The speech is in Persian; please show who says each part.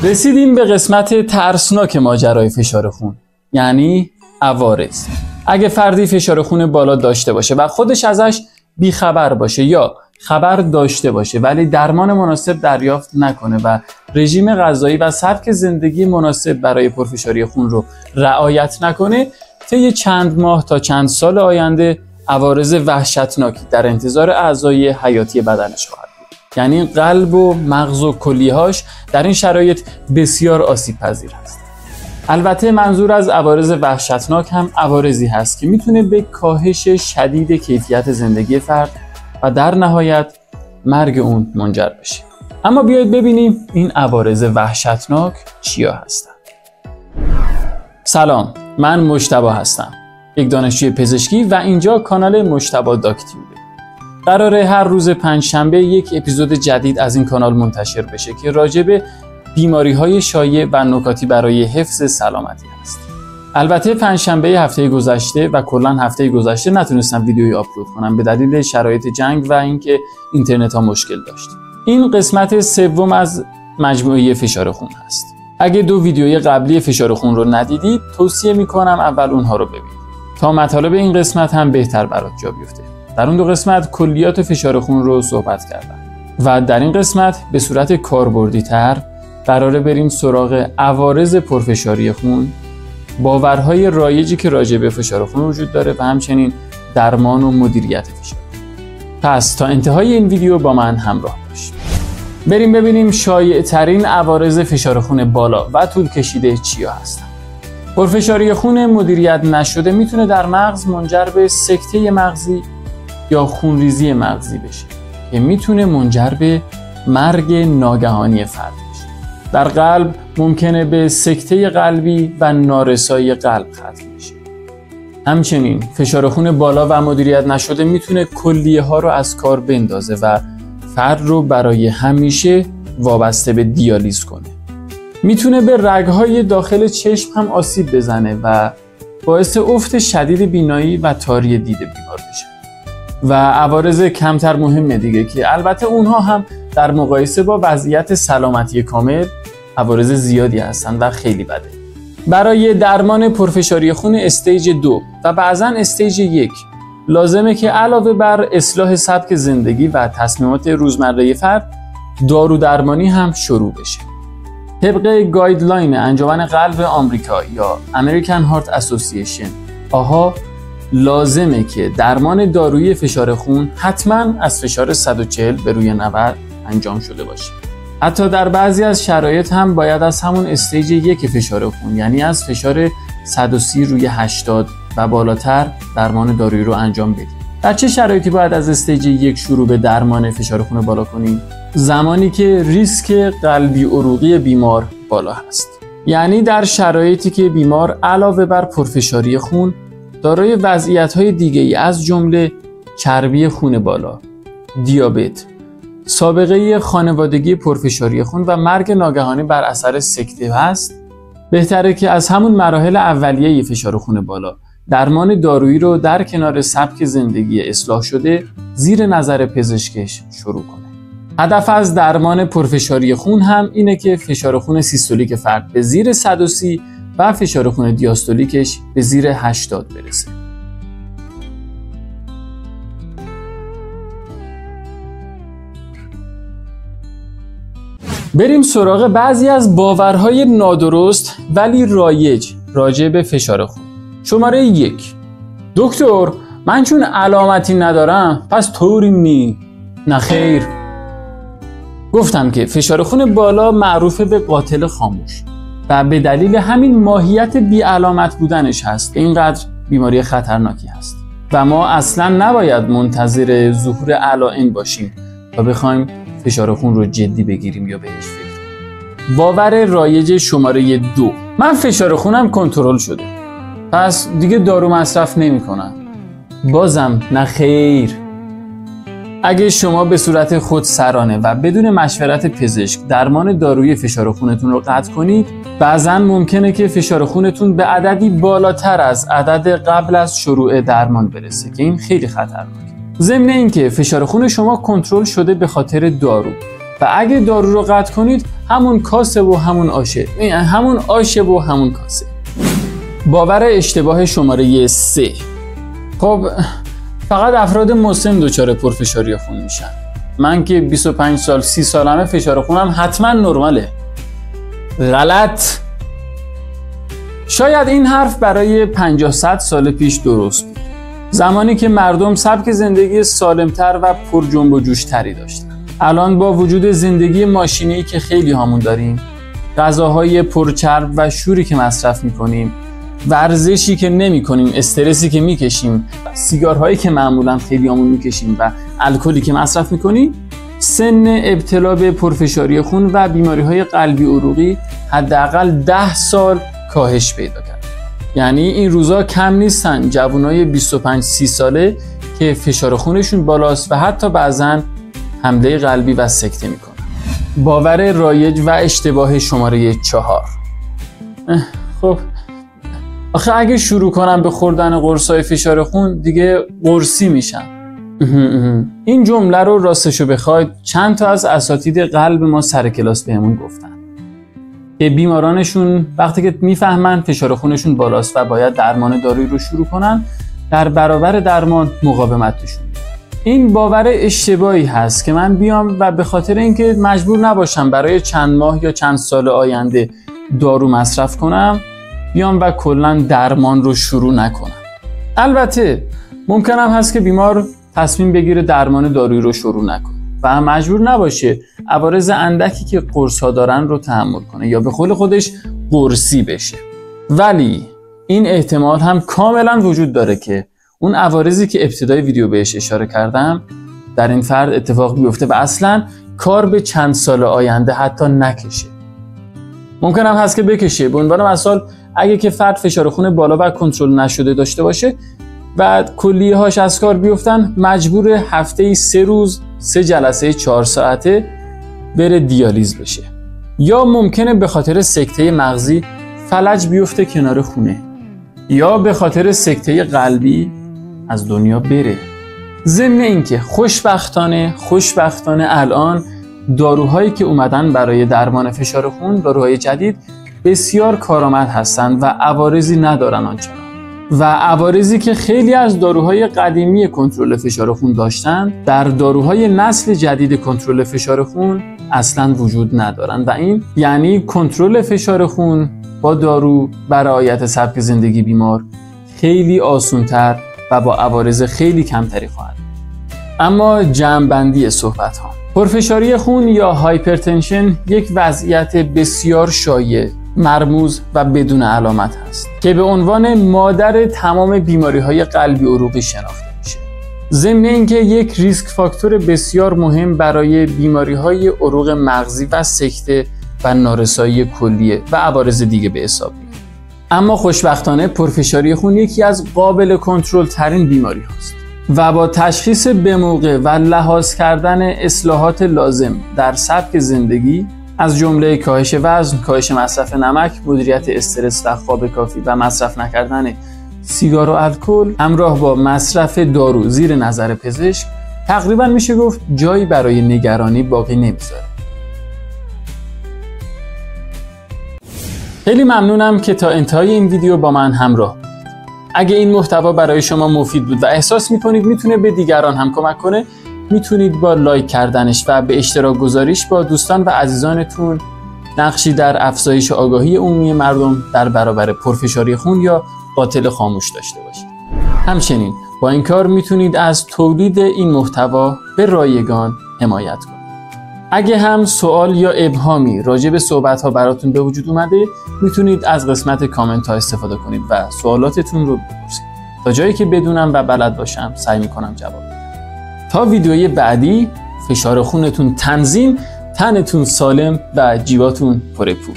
Speaker 1: رسیدیم به قسمت ترسناک ماجرای فشار خون، یعنی عوارض. اگه فردی فشار خون بالا داشته باشه و خودش ازش بیخبر باشه یا خبر داشته باشه ولی درمان مناسب دریافت نکنه و رژیم غذایی و سبک زندگی مناسب برای پرفشاری خون رو رعایت نکنه، طی چند ماه تا چند سال آینده عوارض وحشتناکی در انتظار اعضای حیاتی بدنش خواهد بود. یعنی قلب و مغز و کلیه‌هاش در این شرایط بسیار آسیب پذیر هست. البته منظور از عوارض وحشتناک هم عوارضی هست که میتونه به کاهش شدید کیفیت زندگی فرد و در نهایت مرگ اون منجر بشه. اما بیایید ببینیم این عوارض وحشتناک چیا هستن. سلام، من مجتبی هستم، یک دانشجوی پزشکی و اینجا کانال مجتبی داکتیوبه. قراره هر روز پنجشنبه یک اپیزود جدید از این کانال منتشر بشه که راجع به بیماری‌های شایع و نکاتی برای حفظ سلامتی است. البته پنجشنبه هفته گذشته و کلاً هفته گذشته نتونستم ویدیویی آپلود کنم به دلیل شرایط جنگ و اینکه اینترنت ها مشکل داشت. این قسمت سوم از مجموعه فشار خون هست. اگه دو ویدیوی قبلی فشار خون رو ندیدید، توصیه میکنم اول اونها رو ببینید تا مطالب این قسمت هم بهتر برات جا بیفته. در اون دو قسمت کلیات فشار خون رو صحبت کردم و در این قسمت به صورت کاربردی تر قراره بریم سراغ عوارض پرفشاری خون، باورهای رایجی که راجع به فشار خون وجود داره و همچنین درمان و مدیریت فشار. پس تا انتهای این ویدیو با من همراه باشید. بریم ببینیم شایع ترین عوارض فشار خون بالا و طول کشیده چیا هستن. پرفشاری خون مدیریت نشده میتونه در مغز منجر به سکته مغزی یا خونریزی مغزی بشه که میتونه منجر به مرگ ناگهانی فرد بشه. در قلب ممکنه به سکته قلبی و نارسایی قلب ختم بشه. همچنین فشار خون بالا و مدیریت نشده میتونه کلیه ها رو از کار بندازه و فرد رو برای همیشه وابسته به دیالیز کنه. میتونه به رگهای داخل چشم هم آسیب بزنه و باعث افت شدید بینایی و تاری دید بیمار بشه. و عوارض کمتر مهمه دیگه که البته اونها هم در مقایسه با وضعیت سلامتی کامل عوارض زیادی هستن و خیلی بده. برای درمان پرفشاری خون استیج 2 و بعضاً استیج 1 لازمه که علاوه بر اصلاح سبک زندگی و تصمیمات روزمره فرد، دارو درمانی هم شروع بشه. طبق گایدلاین انجمن قلب آمریکا یا American Heart Association آها، لازمه که درمان دارویی فشار خون حتما از فشار 140 به روی 90 انجام شده باشه. حتی در بعضی از شرایط هم باید از همون استیج 1 فشار خون، یعنی از فشار 130 روی 80 و بالاتر درمان دارویی رو انجام بدیم. در چه شرایطی باید از استیج 1 شروع به درمان فشار خون بالا کنیم؟ زمانی که ریسک قلبی عروقی بیمار بالا هست. یعنی در شرایطی که بیمار علاوه بر پرفشاری خون دارای وضعیت‌های دیگه‌ای از جمله چربی خون بالا، دیابت، سابقه خانوادگی پرفشاری خون و مرگ ناگهانی بر اثر سکته هست، بهتره که از همون مراحل اولیه فشار خون بالا درمان دارویی رو در کنار سبک زندگی اصلاح شده زیر نظر پزشکش شروع کنه. هدف از درمان پرفشاری خون هم اینه که فشار خون سیستولیک فرد به زیر 130 و فشار خون دیاستولیکش به زیر 80 برسه. بریم سراغ بعضی از باورهای نادرست ولی رایج راجع به فشار خون. شماره 1: دکتر، من چون علامتی ندارم پس طوریم نی؟ نه خیر. گفتم که فشار خون بالا معروفه به قاتل خاموش و به دلیل همین ماهیت بی علامت بودنش هست اینقدر بیماری خطرناکی هست و ما اصلا نباید منتظر ظهور علائم باشیم تا بخوایم فشار خون رو جدی بگیریم یا بهش فکر کنیم. باور رایج شماره 2: من فشار خونم کنترل شده پس دیگه دارو مصرف نمی کنم. بازم نه خیر. اگه شما به صورت خودسرانه و بدون مشورت پزشک درمان دارویی فشار خونتون رو قطع کنید، بعضاً ممکنه که فشار خونتون به عددی بالاتر از عدد قبل از شروع درمان برسه که این خیلی خطرناکه. ضمن اینکه فشار خون شما کنترل شده به خاطر دارو و اگه دارو رو قطع کنید همون کاسه و همون آشه، همون آشه و همون کاسه. باور اشتباه شماره 3. خب فقط افراد مسن دچار پرفشاری خون میشن. من که 25 سال 30 سالمه فشار خونم حتما نرماله. غلط. شاید این حرف برای 50-100 سال پیش درست بود، زمانی که مردم سبک زندگی سالمتر و پر جنب و جوش تری داشتن. الان با وجود زندگی ماشینی که خیلی هامون داریم، غذاهای پرچرب و شوری که مصرف میکنیم، ورزشی که نمی کنیم، استرسی که میکشیم، سیگارهایی که معمولا خیلی هامون میکشیم و الکلی که مصرف میکنیم، سن ابتلا به پرفشاری خون و بیماری‌های قلبی عروقی حداقل 10 سال کاهش پیدا کرد. یعنی این روزا کم نیستن جوانای 25-30 ساله که فشار خونشون بالاست و حتی بعضن حمله قلبی و سکته میکنن. باور رایج و اشتباه شماره 4. خب آخه اگه شروع کنم به خوردن قرصای فشار خون دیگه قرصی میشم. این جمله رو راستشو بخواید چند تا از اساتید قلب ما سر کلاس بهمون گفتن که بیمارانشون وقتی که میفهمن فشار خونشون بالاست و باید درمان دارویی رو شروع کنن، در برابر درمان مقاومت نشون میدن. این باور اشتباهی هست که من بیام و به خاطر اینکه مجبور نباشم برای چند ماه یا چند سال آینده دارو مصرف کنم بیام و کلا درمان رو شروع نکنم. البته ممکنم هست که بیمار تصمیم بگیره درمان دارویی رو شروع نکنه و مجبور نباشه عوارض اندکی که قرص ها دارن رو تحمل کنه یا به قول خودش قرصی بشه. ولی این احتمال هم کاملا وجود داره که اون عوارضی که ابتدای ویدیو بهش اشاره کردم در این فرد اتفاق بیفته و اصلا کار به چند سال آینده حتی نکشه. ممکن هم هست که بکشه. به عنوان مثال اگه که فرد فشار خون بالا و کنترل نشده داشته باشه و کلیه هاش از کار بیفتن، مجبور هفته‌ای 3 روز 3 جلسه 4 ساعته بره دیالیز بشه. یا ممکنه به خاطر سکته مغزی فلج بیفته کنار خونه، یا به خاطر سکته قلبی از دنیا بره. ضمن اینکه خوشبختانه الان داروهایی که اومدن برای درمان فشار خون، داروهای جدید بسیار کارآمد هستند و عوارضی ندارن آنچنان. و عوارضی که خیلی از داروهای قدیمی کنترل فشار خون داشتن در داروهای نسل جدید کنترل فشار خون اصلا وجود ندارن و این یعنی کنترل فشار خون با دارو بر رعایت سبک زندگی بیمار خیلی آسان‌تر و با عوارض خیلی کمتری خواهد. اما جمع‌بندی صحبت ها، پرفشاری خون یا هایپرتنشن یک وضعیت بسیار شایع، مرموز و بدون علامت هست که به عنوان مادر تمام بیماری‌های قلبی عروقی شناخته میشه. ضمن اینکه یک ریسک فاکتور بسیار مهم برای بیماری‌های عروق مغزی و سکته و نارسایی کلیه و عوارض دیگه به حساب میاد. اما خوشبختانه پرفشاری خون یکی از قابل کنترل ترین بیماری هاست و با تشخیص به موقع و لحاظ کردن اصلاحات لازم در سبک زندگی از جمله کاهش وزن، کاهش مصرف نمک، مدیریت استرس و خواب کافی و مصرف نکردن سیگار و الکل همراه با مصرف دارو زیر نظر پزشک، تقریبا میشه گفت جایی برای نگرانی باقی نمیذاره. خیلی ممنونم که تا انتهای این ویدیو با من همراه بودید. اگه این محتوا برای شما مفید بود و احساس میکنید میتونه به دیگران هم کمک کنه، میتونید با لایک کردنش و به اشتراک گذاریش با دوستان و عزیزانتون نقشی در افزایش آگاهی عمومی مردم در برابر پرفشاری خون یا قاتل خاموش داشته باشید. همچنین با این کار میتونید از تولید این محتوا به رایگان حمایت کنید. اگه هم سوال یا ابهامی راجع به صحبت‌ها براتون به وجود اومده، میتونید از قسمت کامنت ها استفاده کنید و سوالاتتون رو بپرسید. تا جایی که بدونم و بلد باشم سعی میکنم جواب بدم. تا ویدیوی بعدی، فشار خونتون تنظیم، تنتون سالم و جیباتون پر پول.